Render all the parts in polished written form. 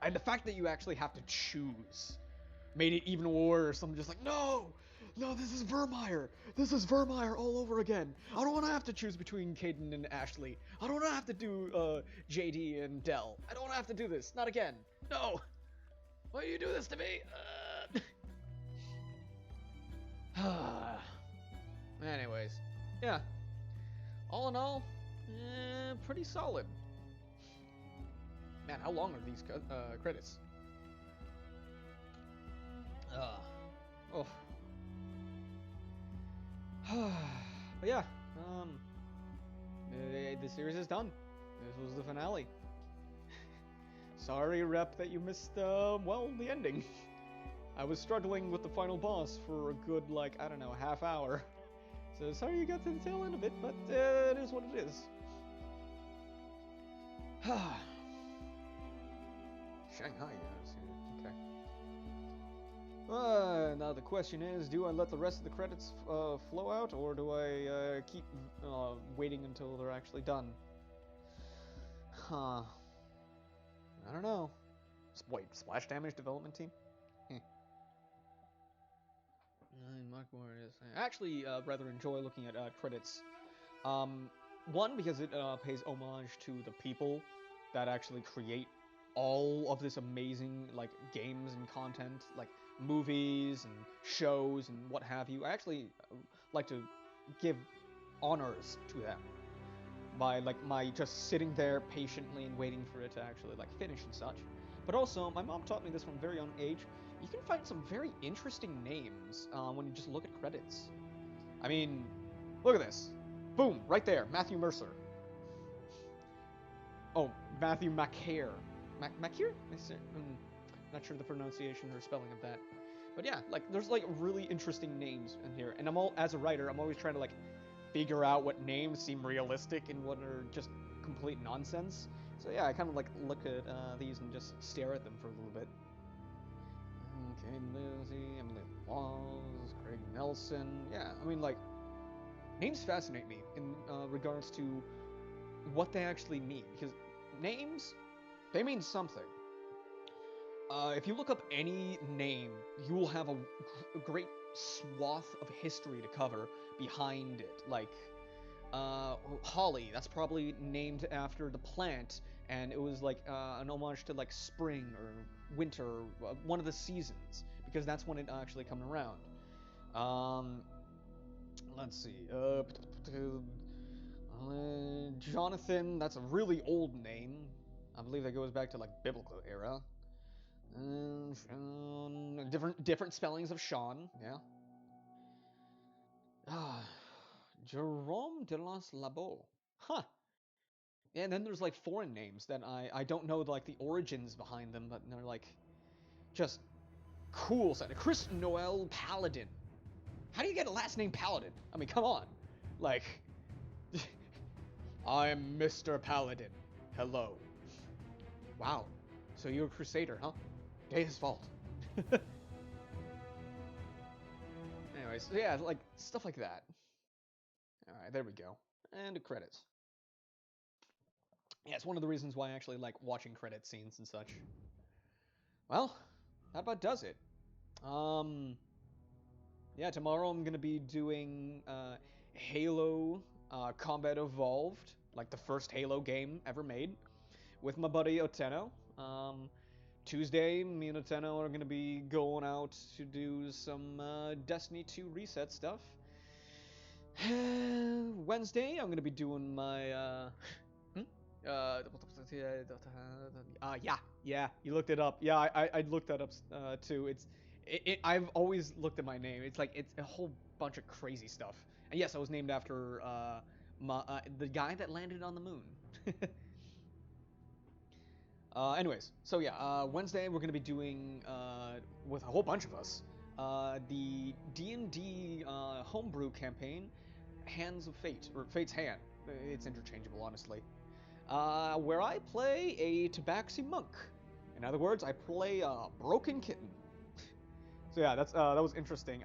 And the fact that you actually have to choose made it even worse. I'm just like, no, this is Vermeer. This is Vermeer all over again. I don't want to have to choose between Caden and Ashley. I don't want to have to do JD and Dell. I don't want to have to do this. Not again. No. Why do you do this to me? Anyways, yeah. All in all, pretty solid. Man, how long are these credits? Oh. But yeah, the series is done. This was the finale. Sorry, Rep, that you missed, well, the ending. I was struggling with the final boss for a good, like, I don't know, half hour. So sorry you got to the tail end of it, but it is what it is. Shanghai, okay. Now the question is, do I let the rest of the credits flow out, or do I keep waiting until they're actually done? Huh. I don't know. Wait, Splash Damage development team? Mark where it is. I actually rather enjoy looking at credits. One, because it pays homage to the people that actually create all of this amazing, like, games and content, like movies and shows and what have you. I actually like to give honors to them by, like, my just sitting there patiently and waiting for it to actually, like, finish and such. But also, my mom taught me this from a very young age. You can find some very interesting names when you just look at credits. I mean, look at this. Boom, right there, Matthew Mercer. Oh, Matthew Macare. Macare? Not sure the pronunciation or spelling of that. But yeah, like, there's, like, really interesting names in here. And as a writer, I'm always trying to, like, figure out what names seem realistic and what are just complete nonsense. So yeah, I kind of, like, look at these and just stare at them for a little bit. Okay, Lizzie, Emily Walls, Craig Nelson. Yeah, I mean, like, names fascinate me in regards to what they actually mean. Because names, they mean something. If you look up any name, you will have a great swath of history to cover behind it. Like, Holly, that's probably named after the plant, and it was like an homage to, like, spring or winter, one of the seasons, because that's when it actually comes around. Let's see. Jonathan, that's a really old name. I believe that goes back to, like, biblical era. Different spellings of Sean, yeah. Jerome de los Labos. Huh. And then there's, like, foreign names that I don't know, like, the origins behind them, but they're, like, just cool. Chris Noel Paladin. How do you get a last name Paladin? I mean, come on. Like, I'm Mr. Paladin. Hello. Wow. So you're a crusader, huh? His fault. Anyways, so yeah, like, stuff like that. Alright, there we go. And the credits. Yeah, it's one of the reasons why I actually like watching credit scenes and such. Well, that about does it. Yeah, tomorrow I'm gonna be doing Halo Combat Evolved, like the first Halo game ever made, with my buddy Oteno. Tuesday, me and Oteno are gonna be going out to do some Destiny 2 reset stuff. Wednesday, I'm gonna be doing my yeah, you looked it up. Yeah, I looked that up too. I've always looked at my name. It's like, it's a whole bunch of crazy stuff. And yes, I was named after the guy that landed on the moon. Anyways, so yeah, Wednesday we're gonna be doing with a whole bunch of us the D&D homebrew campaign, Hands of Fate, or Fate's Hand. It's interchangeable, honestly. Where I play a Tabaxi monk. In other words, I play a broken kitten. So yeah, that was interesting.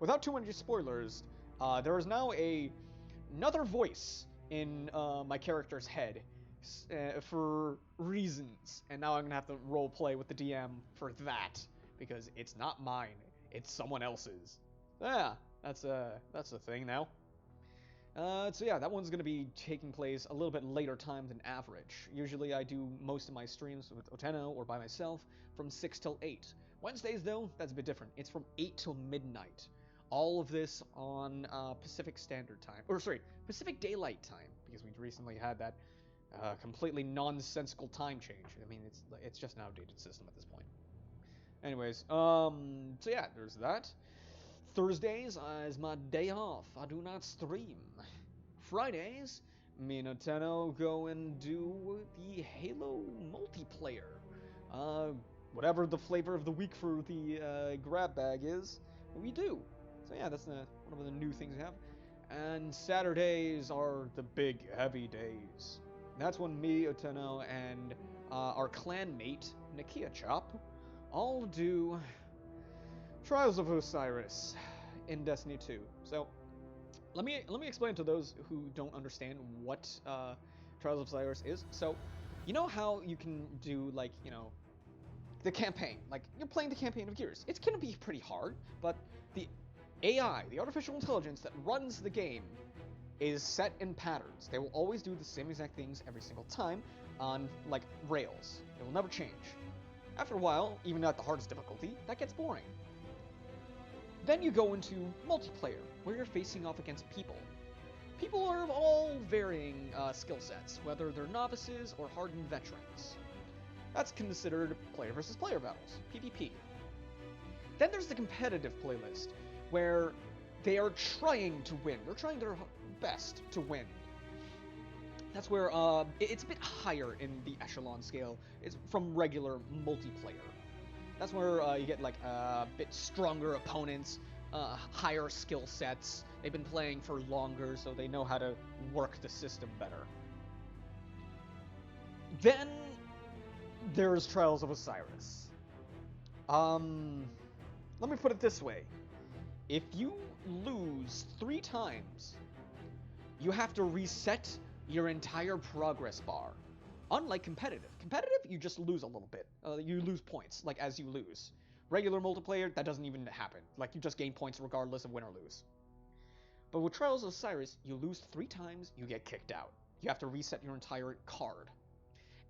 Without too many spoilers, there is now another voice in my character's head for reasons, and now I'm gonna have to role play with the DM for that because it's not mine, it's someone else's. Yeah, that's a thing now. So yeah, that one's gonna be taking place a little bit later time than average. Usually I do most of my streams with Oteno or by myself from 6 till 8. Wednesdays though, that's a bit different. It's from 8 till midnight. All of this on Pacific Standard Time, or sorry, Pacific Daylight Time, because we recently had that completely nonsensical time change. I mean, it's just an outdated system at this point. Anyways, so yeah, there's that. Thursdays is my day off. I do not stream. Fridays, me and Oteno go and do the Halo multiplayer. Whatever the flavor of the week for the grab bag is, we do. So yeah, that's one of the new things we have. And Saturdays are the big heavy days. That's when me, Oteno, and our clan mate, Nakia Chop, all do Trials of Osiris in Destiny 2. So let me explain to those who don't understand what Trials of Osiris is. So you know how you can do like, you know, the campaign, like you're playing the campaign of Gears. It's gonna be pretty hard, but the AI, the artificial intelligence that runs the game, is set in patterns. They will always do the same exact things every single time on like rails. It will never change. After a while, even at the hardest difficulty, that gets boring. Then you go into multiplayer, where you're facing off against people. People are of all varying skill sets, whether they're novices or hardened veterans. That's considered player versus player battles, PvP. Then there's the competitive playlist, where they are trying to win. They're trying their best to win. That's where it's a bit higher in the echelon scale. It's from regular multiplayer. That's where you get like a bit stronger opponents, higher skill sets. They've been playing for longer, so they know how to work the system better. Then there's Trials of Osiris. Let me put it this way. If you lose 3 times, you have to reset your entire progress bar. Unlike competitive. Competitive, you just lose a little bit. You lose points, like, as you lose. Regular multiplayer, that doesn't even happen. Like, you just gain points regardless of win or lose. But with Trials of Osiris, you lose 3 times, you get kicked out. You have to reset your entire card.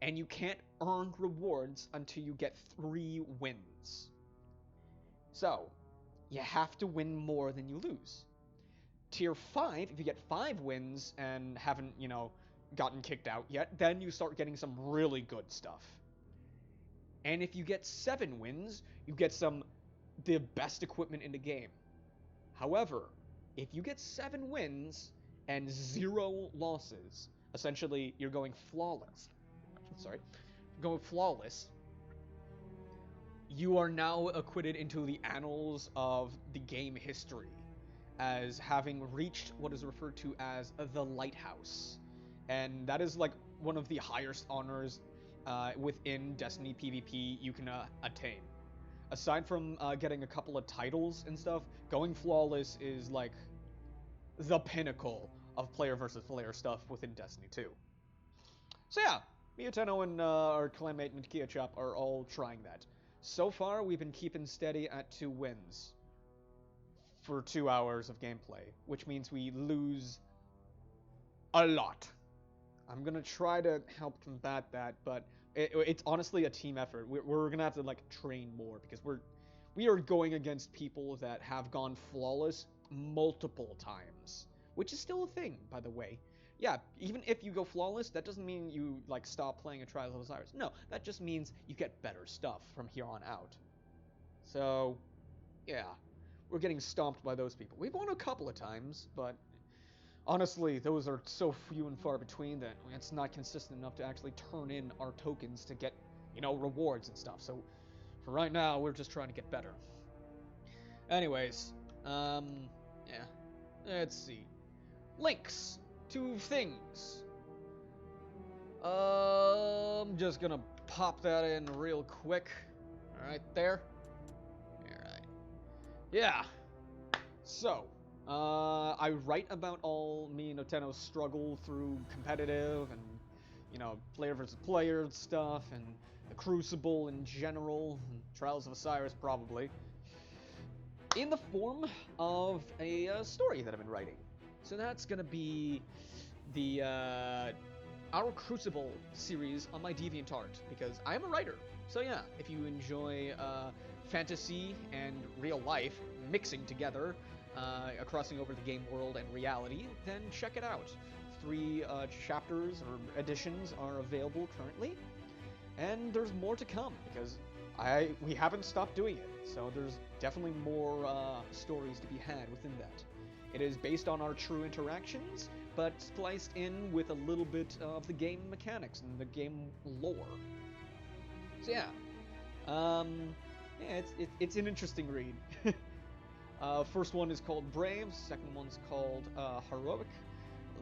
And you can't earn rewards until you get 3 wins. So, you have to win more than you lose. Tier 5, if you get 5 wins and haven't, you know, gotten kicked out yet, then you start getting some really good stuff. And if you get 7 wins, you get the best equipment in the game. However, if you get 7 wins and 0 losses, essentially you're going flawless. You are now acquitted into the annals of the game history as having reached what is referred to as the Lighthouse. And that is like one of the highest honors within Destiny PvP you can attain. Aside from getting a couple of titles and stuff, going flawless is like the pinnacle of player versus player stuff within Destiny 2. So yeah, Miyuteno and our clanmate Nakia Chop are all trying that. So far, we've been keeping steady at 2 wins for 2 hours of gameplay, which means we lose a lot. I'm gonna try to help combat that, but it's honestly a team effort. We're gonna have to like train more because we are going against people that have gone flawless multiple times, which is still a thing, by the way. Yeah, even if you go flawless, that doesn't mean you like stop playing a Trials of Osiris. No, that just means you get better stuff from here on out. So, yeah, we're getting stomped by those people. We've won a couple of times, but honestly, those are so few and far between that it's not consistent enough to actually turn in our tokens to get, you know, rewards and stuff. So, for right now, we're just trying to get better. Anyways, yeah, let's see. Links to things. I'm just gonna pop that in real quick. Right there. Alright. Yeah. So, I write about all me and Oteno's struggle through competitive and you know, player versus player stuff, and the Crucible in general, and Trials of Osiris probably, in the form of a story that I've been writing. So that's gonna be the our Crucible series on my DeviantArt, because I am a writer. So yeah, if you enjoy fantasy and real life mixing together, crossing over the game world and reality, then check it out. 3 chapters or editions are available currently, and there's more to come because we haven't stopped doing it. So there's definitely more stories to be had within that. It is based on our true interactions, but spliced in with a little bit of the game mechanics and the game lore. So yeah, yeah, it's an interesting read. First one is called Brave. Second one's called Heroic.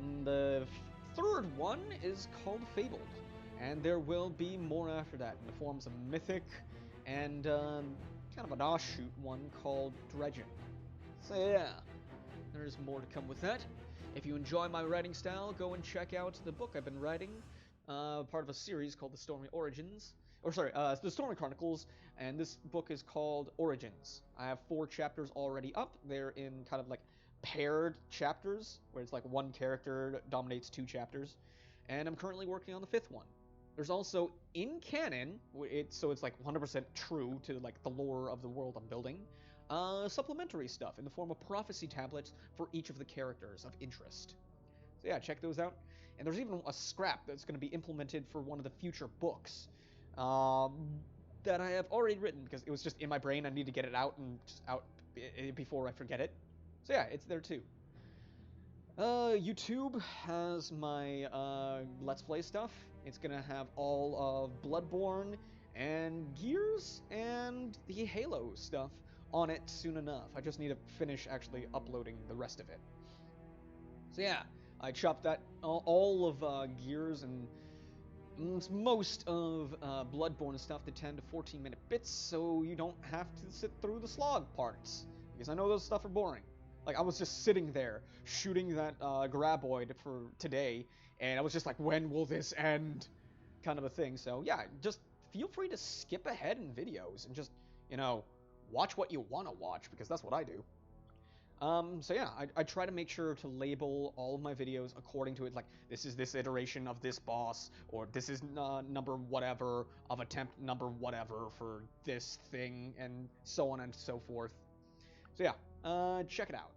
And the third one is called Fabled. And there will be more after that in the forms of Mythic and kind of an offshoot one called Dredgen. So yeah, there's more to come with that. If you enjoy my writing style, go and check out the book I've been writing, part of a series called The Stormy Origins. The Stormy Chronicles, and this book is called Origins. I have 4 chapters already up. They're in kind of like paired chapters, where it's like one character dominates 2 chapters, and I'm currently working on the 5th one. There's also in canon, so it's like 100% true to like the lore of the world I'm building, supplementary stuff in the form of prophecy tablets for each of the characters of interest. So yeah, check those out. And there's even a scrap that's going to be implemented for one of the future books that I have already written because it was just in my brain. I need to get it out and just out before I forget it. So yeah, it's there too. YouTube has my Let's Play stuff. It's gonna have all of Bloodborne and Gears and the Halo stuff on it soon enough. I just need to finish actually uploading the rest of it. So yeah, I chopped that all of Gears and most of Bloodborne stuff to 10 to 14 minute bits, so you don't have to sit through the slog parts, because I know those stuff are boring. Like, I was just sitting there shooting that graboid for today, and I was just like, when will this end? Kind of a thing. So yeah, just feel free to skip ahead in videos and just, you know, watch what you want to watch, because that's what I do. So yeah, I try to make sure to label all of my videos according to it, like, this is this iteration of this boss, or this is number whatever of attempt number whatever for this thing, and so on and so forth. So yeah, check it out.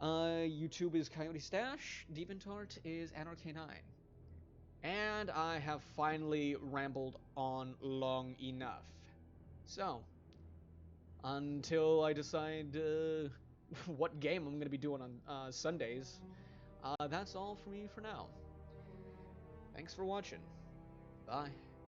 YouTube is Coyote Stash, DeviantArt is Anarchy9. And I have finally rambled on long enough. So, until I decide what game I'm going to be doing on Sundays, that's all for me for now. Thanks for watching. Bye.